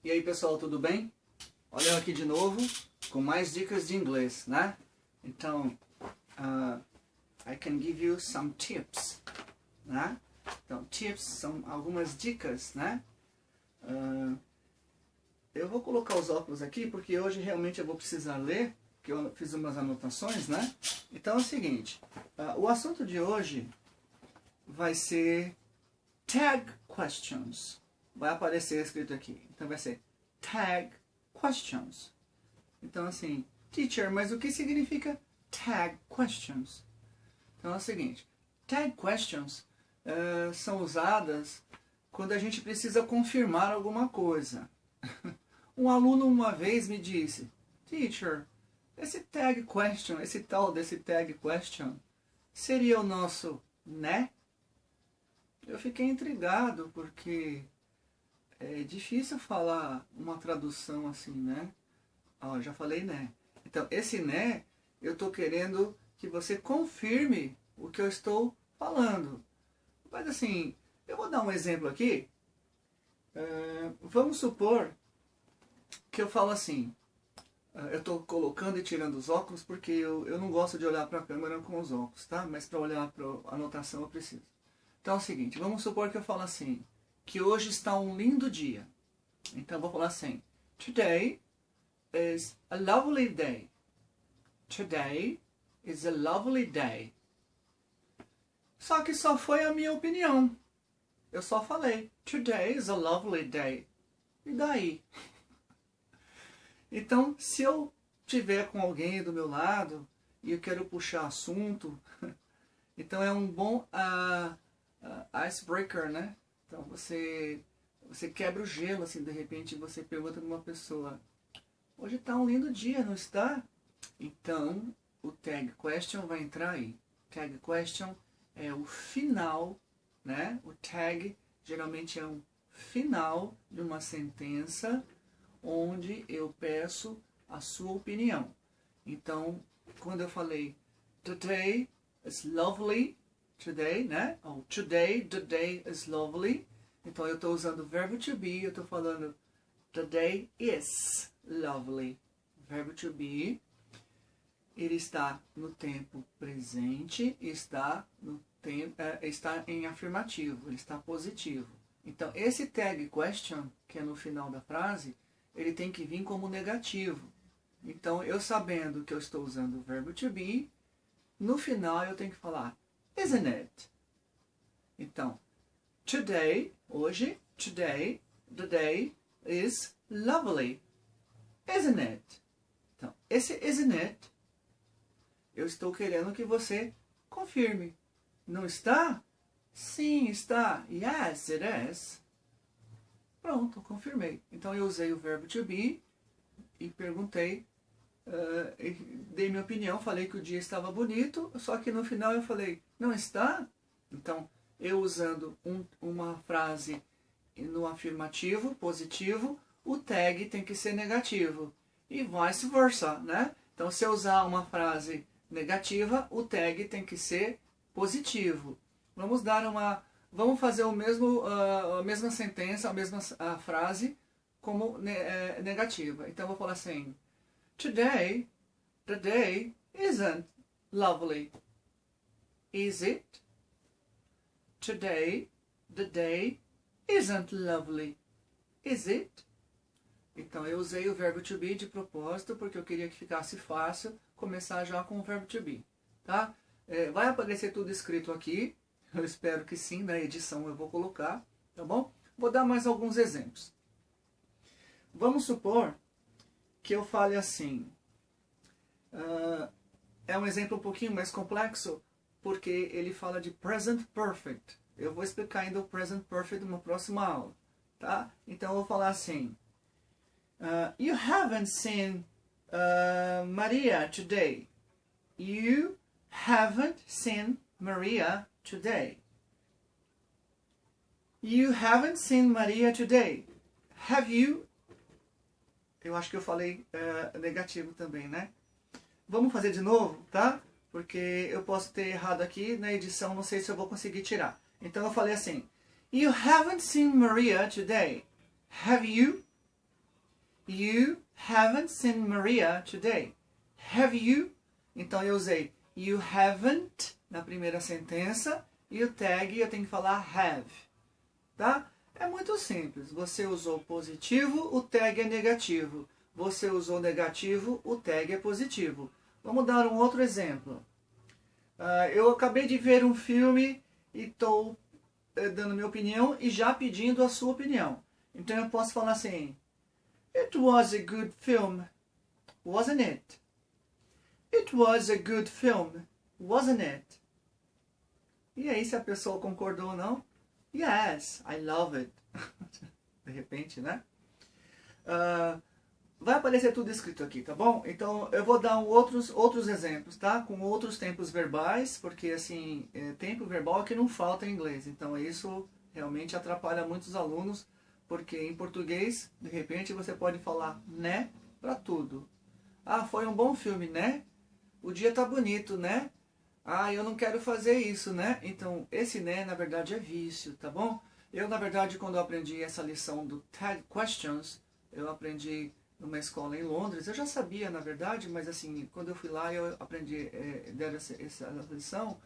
E aí pessoal, tudo bem? Olha eu aqui de novo com mais dicas de inglês, né? Então, I can give you some tips, né? Então, tips são algumas dicas, né? Eu vou colocar os óculos aqui porque hoje realmente eu vou precisar ler, porque eu fiz umas anotações, né? Então é o seguinte, o assunto de hoje vai ser tag questions. Vai aparecer escrito aqui. Então vai ser tag questions. Então assim, teacher, mas o que significa tag questions? Então é o seguinte, tag questions são usadas quando a gente precisa confirmar alguma coisa. Um aluno uma vez me disse, teacher, esse tag question, esse tal desse tag question, seria o nosso né? Eu fiquei intrigado porque é difícil falar uma tradução assim, né? Já falei né. Então, esse né, eu estou querendo que você confirme o que eu estou falando. Mas assim, eu vou dar um exemplo aqui. Vamos supor que eu falo assim, eu estou colocando e tirando os óculos porque eu não gosto de olhar para a câmera com os óculos, tá? Mas para olhar para a anotação eu preciso. Então é o seguinte, vamos supor que eu falo assim, que hoje está um lindo dia. Então eu vou falar assim, today is a lovely day. Today is a lovely day. Só que só foi a minha opinião. Eu só falei, today is a lovely day. E daí? Então, se eu tiver com alguém do meu lado e eu quero puxar assunto, então é um bom icebreaker, né? Então você quebra o gelo, assim, de repente você pergunta para uma pessoa, hoje está um lindo dia, não está? Então o tag question vai entrar aí. Tag question é o final, né? O tag geralmente é um final de uma sentença onde eu peço a sua opinião. Então, quando eu falei today is lovely, today, né? Ou today, the day is lovely. Então eu estou usando o verbo to be, eu estou falando the day is lovely. Verbo to be, ele está no tempo presente, está em afirmativo, ele está positivo. Então esse tag question, que é no final da frase, ele tem que vir como negativo. Então eu sabendo que eu estou usando o verbo to be, no final eu tenho que falar isn't it? Então, today, hoje, today, the day is lovely. Isn't it? Então, esse isn't it, eu estou querendo que você confirme. Não está? Sim, está. Yes, it is. Pronto, confirmei. Então eu usei o verbo to be e perguntei, dei minha opinião, falei que o dia estava bonito, só que no final eu falei, não está? Então, eu usando uma frase no afirmativo, positivo, o tag tem que ser negativo. E vice versa, né? Então, se eu usar uma frase negativa, o tag tem que ser positivo. Vamos fazer a mesma sentença, a mesma frase como negativa. Então, eu vou falar assim, today, the day isn't lovely. Is it? Today, the day isn't lovely. Is it? Então, eu usei o verbo to be de propósito, porque eu queria que ficasse fácil começar já com o verbo to be. Tá? Vai aparecer tudo escrito aqui. Eu espero que sim, na edição eu vou colocar. Tá bom? Vou dar mais alguns exemplos. Vamos supor que eu fale assim. É um exemplo um pouquinho mais complexo, porque ele fala de present perfect. Eu vou explicar ainda o present perfect numa próxima aula. Tá? Então eu vou falar assim. You haven't seen Maria today. You haven't seen Maria today. You haven't seen Maria today. Have you? Eu acho que eu falei negativo também, né? Vamos fazer de novo, tá? Porque eu posso ter errado aqui na edição, não sei se eu vou conseguir tirar. Então eu falei assim, you haven't seen Maria today. Have you? You haven't seen Maria today. Have you? Então eu usei you haven't na primeira sentença e o tag eu tenho que falar have. Tá? É muito simples. Você usou positivo, o tag é negativo. Você usou negativo, o tag é positivo. Vamos dar um outro exemplo. Eu acabei de ver um filme e estou dando minha opinião e já pedindo a sua opinião. Então eu posso falar assim: It was a good film, wasn't it? It was a good film, wasn't it? E aí, se a pessoa concordou ou não? Yes, I love it. De repente, né? Vai aparecer tudo escrito aqui, tá bom? Então, eu vou dar outros exemplos, tá? Com outros tempos verbais, porque, assim, tempo verbal é que não falta em inglês. Então, isso realmente atrapalha muitos alunos, porque em português, de repente, você pode falar né para tudo. Ah, foi um bom filme, né? O dia tá bonito, né? Ah, eu não quero fazer isso, né? Então, esse né, na verdade, é vício, tá bom? Eu, na verdade, quando eu aprendi essa lição do Tag Questions, eu aprendi numa escola em Londres. Eu já sabia, na verdade, mas assim, quando eu fui lá, eu aprendi, deram essa lição,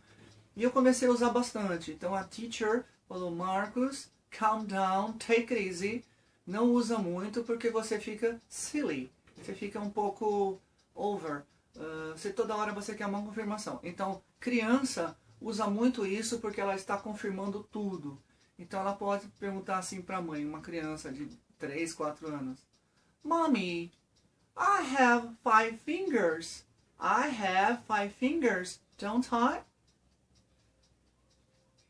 e eu comecei a usar bastante. Então, a teacher falou: Marcos, calm down, take it easy. Não usa muito, porque você fica silly. Você fica um pouco over. Toda hora você quer uma confirmação. Então, criança usa muito isso porque ela está confirmando tudo. Então, ela pode perguntar assim para a mãe, uma criança de 3, 4 anos: Mommy, I have 5 fingers. I have 5 fingers, don't I?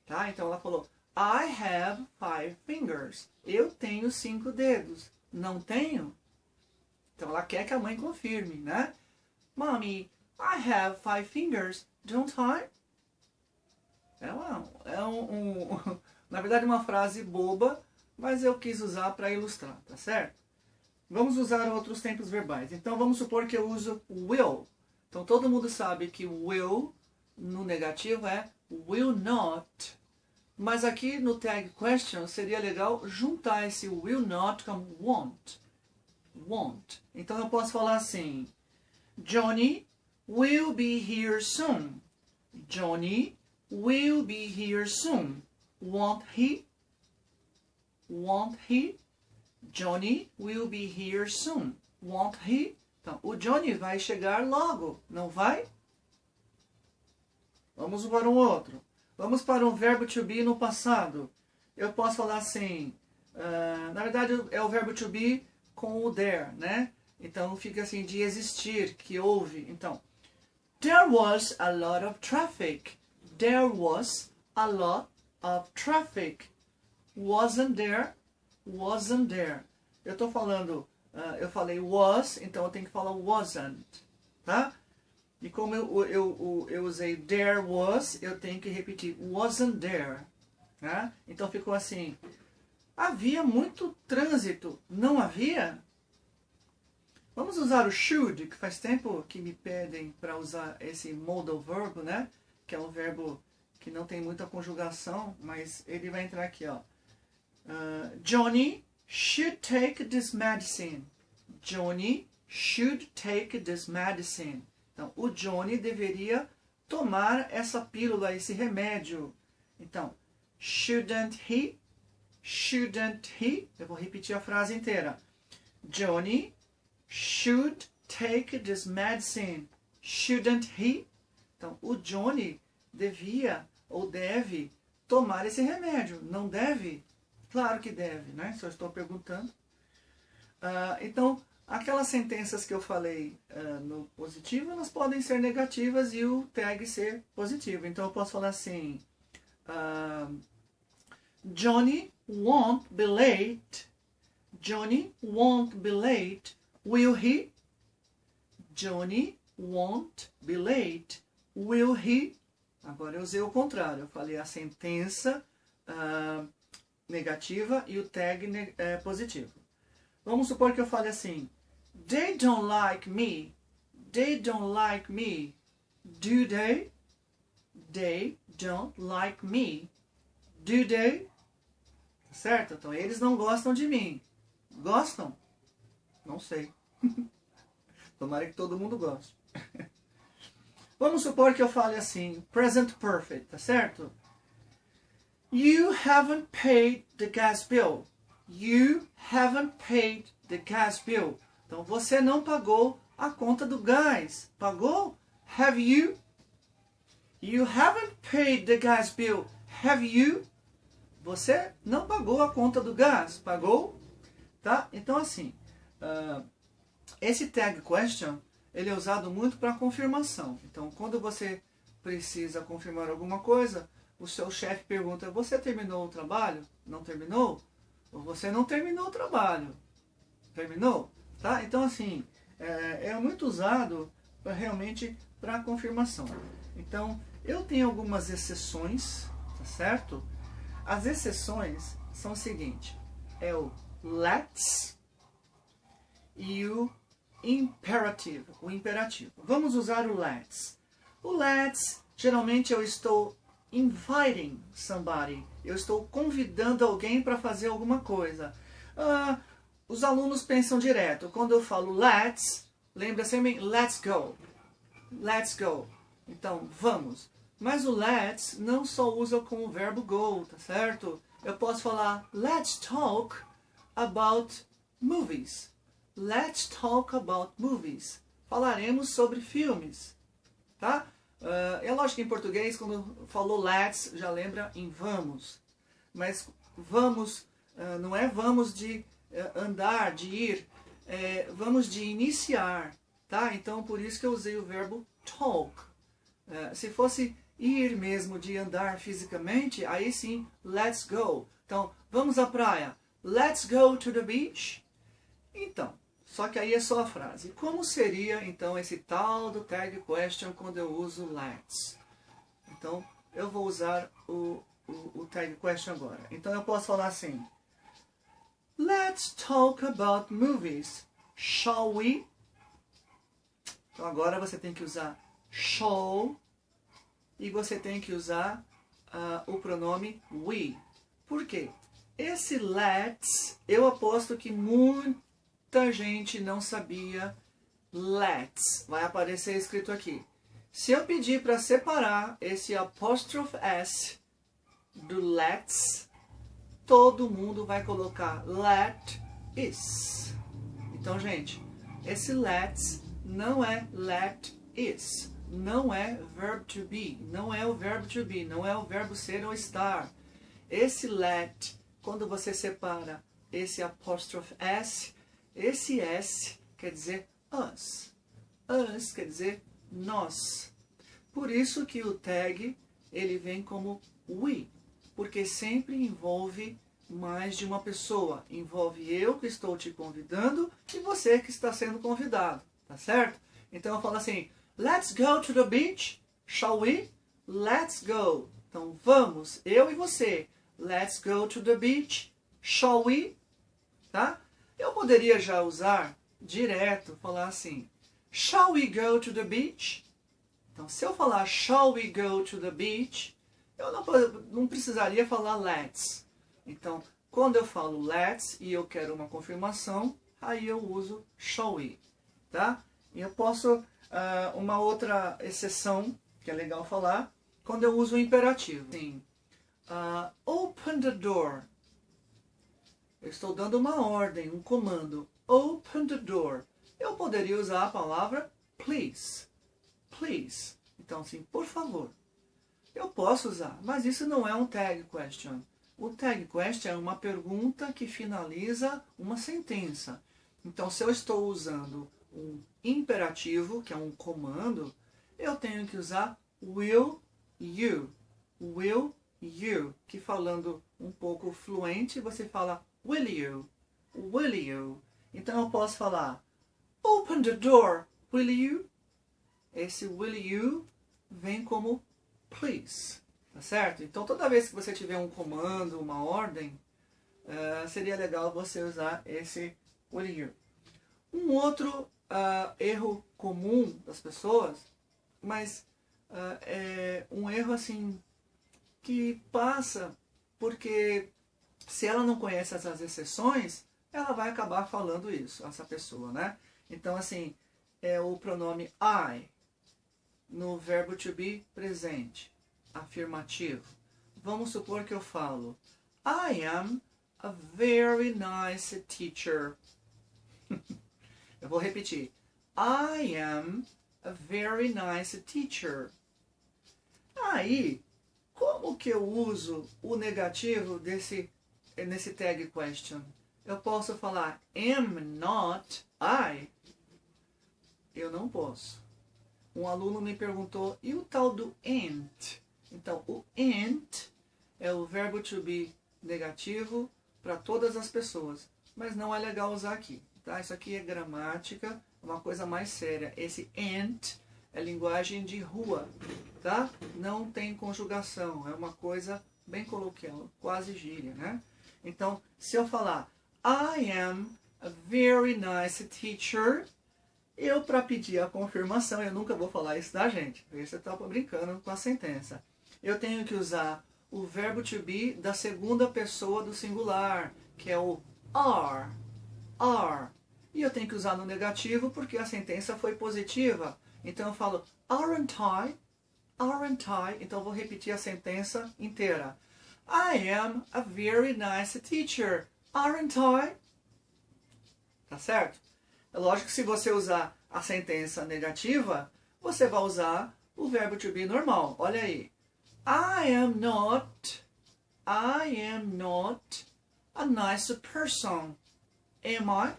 Tá? Então, ela falou: I have 5 fingers. Eu tenho 5 dedos. Não tenho? Então, ela quer que a mãe confirme, né? Mommy, I have 5 fingers, don't I? Na verdade, uma frase boba, mas eu quis usar para ilustrar, tá certo? Vamos usar outros tempos verbais. Então, vamos supor que eu uso will. Então, todo mundo sabe que will, no negativo, é will not. Mas aqui no tag question, seria legal juntar esse will not com won't. Won't. Então, eu posso falar assim: Johnny will be here soon. Johnny will be here soon. Won't he? Won't he? Johnny will be here soon. Won't he? Então, o Johnny vai chegar logo, não vai? Vamos para um outro. Vamos para um verbo to be no passado. Eu posso falar assim, na verdade é o verbo to be com o there, né? Então fica assim, de existir, que houve. Então, there was a lot of traffic. There was a lot of traffic. Wasn't there? Wasn't there. Eu estou falando, eu falei was, então eu tenho que falar wasn't, tá? E como eu usei there was, eu tenho que repetir wasn't there, tá? Então ficou assim: havia muito trânsito, não havia? Vamos usar o should, que faz tempo que me pedem para usar esse modal verbo, né? Que é um verbo que não tem muita conjugação, mas ele vai entrar aqui, ó. Johnny should take this medicine. Johnny should take this medicine. Então, o Johnny deveria tomar essa pílula, esse remédio. Então, shouldn't he? Shouldn't he? Eu vou repetir a frase inteira. Johnny should take this medicine. Shouldn't he? Então, o Johnny devia ou deve tomar esse remédio. Não deve? Claro que deve, né? Só estou perguntando. Então, aquelas sentenças que eu falei no positivo, elas podem ser negativas e o tag ser positivo. Então, eu posso falar assim: Johnny won't be late. Johnny won't be late. Will he? Johnny won't be late. Will he? Agora eu usei o contrário. Eu falei a sentença negativa e o tag positivo. Vamos supor que eu fale assim: They don't like me. They don't like me. Do they? They don't like me. Do they? Certo? Então, eles não gostam de mim. Gostam? Não sei. Tomara que todo mundo goste. Vamos supor que eu fale assim, present perfect, tá certo? You haven't paid the gas bill. You haven't paid the gas bill. Então, você não pagou a conta do gás. Pagou? Have you? You haven't paid the gas bill. Have you? Você não pagou a conta do gás. Pagou? Tá? Então, assim, esse tag question, ele é usado muito para confirmação. Então, quando você precisa confirmar alguma coisa, o seu chefe pergunta, você terminou o trabalho? Não terminou? Ou você não terminou o trabalho? Terminou? Tá? Então, assim, é muito usado realmente para confirmação. Então, eu tenho algumas exceções, tá certo? As exceções são o seguinte, é o let's e o imperative, o imperativo. Vamos usar o let's. O let's, geralmente eu estou inviting somebody. Eu estou convidando alguém para fazer alguma coisa. Os alunos pensam direto. Quando eu falo let's, lembra sempre let's go. Let's go. Então, vamos. Mas o let's não só usa com o verbo go, tá certo? Eu posso falar let's talk about movies. Let's talk about movies. Falaremos sobre filmes, tá? É lógico que em português, quando falou let's, já lembra em vamos. Mas vamos, não é vamos de andar, de ir, vamos de iniciar, tá? Então, por isso que eu usei o verbo talk. Se fosse ir mesmo, de andar fisicamente, aí sim, let's go. Então, vamos à praia. Let's go to the beach. Então, só que aí é só a frase. Como seria, então, esse tal do tag question quando eu uso let's? Então, eu vou usar o tag question agora. Então, eu posso falar assim. Let's talk about movies. Shall we? Então, agora você tem que usar shall e você tem que usar o pronome we. Por quê? Esse let's, eu aposto que muita gente não sabia let's. Vai aparecer escrito aqui. Se eu pedir para separar esse apóstrofe S do let's, todo mundo vai colocar let is. Então, gente, esse let's não é let is. Não é verb to be. Não é o verbo to be. Não é o verbo ser ou estar. Esse let, quando você separa esse apóstrofe S, esse S quer dizer us. Us quer dizer nós. Por isso que o tag, ele vem como we. Porque sempre envolve mais de uma pessoa. Envolve eu que estou te convidando e você que está sendo convidado. Tá certo? Então eu falo assim, let's go to the beach, shall we? Let's go. Então vamos, eu e você. Let's go to the beach, shall we? Tá? Eu poderia já usar direto, falar assim, shall we go to the beach? Então se eu falar shall we go to the beach, eu não precisaria falar let's. Então, quando eu falo let's e eu quero uma confirmação, aí eu uso shall we, tá? E eu posso, uma outra exceção, que é legal falar, quando eu uso o imperativo. Assim, open the door. Eu estou dando uma ordem, um comando. Open the door. Eu poderia usar a palavra please. Please. Então, assim, por favor. Eu posso usar, mas isso não é um tag question. O tag question é uma pergunta que finaliza uma sentença. Então, se eu estou usando um imperativo, que é um comando, eu tenho que usar will you. Will you. Que falando um pouco fluente, você fala will you. Will you. Então, eu posso falar open the door, will you? Esse will you vem como please. Tá certo? Então, toda vez que você tiver um comando, uma ordem, seria legal você usar esse will you. Um outro erro comum das pessoas, mas é um erro assim que passa porque se ela não conhece essas exceções, ela vai acabar falando isso, essa pessoa, né? Então, assim, é o pronome I no verbo to be presente, afirmativo. Vamos supor que eu falo, I am a very nice teacher. Eu vou repetir. I am a very nice teacher. Aí, como que eu uso o negativo nesse tag question? Eu posso falar am not I? Eu não posso. Um aluno me perguntou, e o tal do ain't? Então, o ain't é o verbo to be negativo para todas as pessoas, mas não é legal usar aqui, tá? Isso aqui é gramática, uma coisa mais séria. Esse ain't é linguagem de rua, tá? Não tem conjugação, é uma coisa bem coloquial, quase gíria, né? Então, se eu falar I am a very nice teacher, eu, para pedir a confirmação, eu nunca vou falar isso, tá, gente? Você está brincando com a sentença. Eu tenho que usar o verbo to be da segunda pessoa do singular, que é o are. E eu tenho que usar no negativo porque a sentença foi positiva. Então eu falo aren't I? Então eu vou repetir a sentença inteira. I am a very nice teacher. Aren't I? Tá certo? É lógico que se você usar a sentença negativa, você vai usar o verbo to be normal. Olha aí. I am not a nice person. Am I?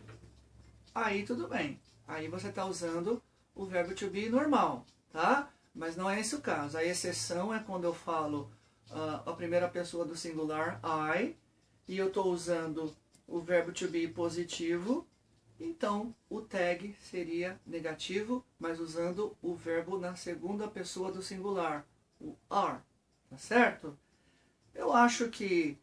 Aí tudo bem. Aí você está usando o verbo to be normal, tá? Mas não é esse o caso. A exceção é quando eu falo a primeira pessoa do singular, I, e eu estou usando o verbo to be positivo, então o tag seria negativo, mas usando o verbo na segunda pessoa do singular, o are, tá certo? Eu acho que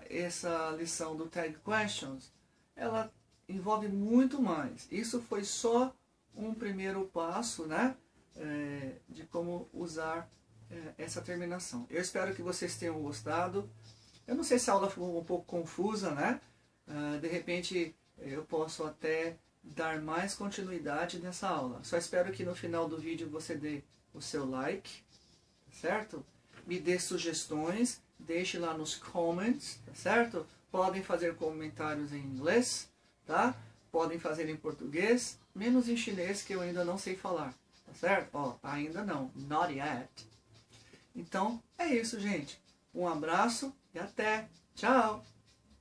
essa lição do Tag Questions, ela envolve muito mais. Isso foi só um primeiro passo, né, de como usar essa terminação. Eu espero que vocês tenham gostado. Eu não sei se a aula ficou um pouco confusa, né? De repente eu posso até dar mais continuidade nessa aula. Só espero que no final do vídeo você dê o seu like, certo? Me dê sugestões, deixe lá nos comments, tá certo? Podem fazer comentários em inglês, tá? Podem fazer em português, menos em chinês que eu ainda não sei falar, tá certo? Ó, ainda não, not yet. Então, é isso, gente. Um abraço e até. Tchau!